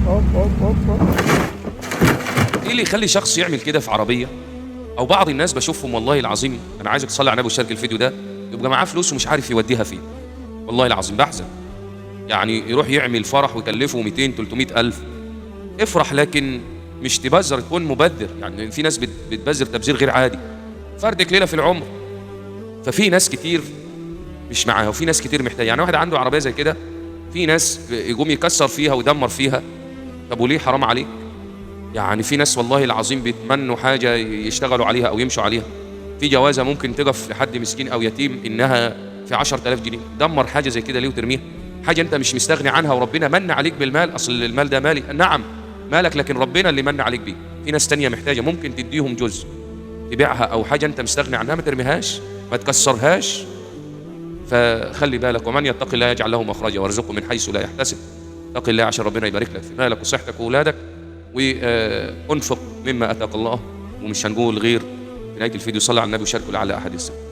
ايه اللي يخلي شخص يعمل كده في عربيه؟ او بعض الناس بشوفهم والله العظيم، انا عايزك تصلي على النبي وتشارك الفيديو ده، يبقى معاه فلوس ومش عارف يوديها فين. والله العظيم بحزن. يعني يروح يعمل فرح ويكلفه 200 300 الف، افرح لكن مش تبذر، تكون مبذر. يعني في ناس بتبذر تبذير غير عادي، فردك ليله في العمر. ففي ناس كتير مش معاها، وفي ناس كتير محتاجه. يعني واحد عنده عربيه زي كده، في ناس يقوم يكسر فيها ويدمر فيها. طب وليه؟ حرام عليك. يعني في ناس والله العظيم بيتمنوا حاجه يشتغلوا عليها او يمشوا عليها. في جوازه ممكن تقف لحد مسكين او يتيم انها في 10,000 جنيه، دمر حاجه زي كده ليه وترميها؟ حاجه انت مش مستغني عنها وربنا من عليك بالمال. اصل المال ده مالي، نعم مالك، لكن ربنا اللي من عليك بيه. في ناس تانية محتاجه، ممكن تديهم جزء تبيعها او حاجه انت مستغني عنها، ما ترميهاش، ما تكسرهاش. فخلي بالك، ومن يتق الله يجعل له مخرجا ويرزقه من حيث لا يحتسب. اتق الله عشان ربنا يبارك لك في مالك وصحتك واولادك، وانفق مما اتاك الله. ومش هنقول غير في نهايه الفيديو صلى على النبي وشاركوا لعل احد السبب.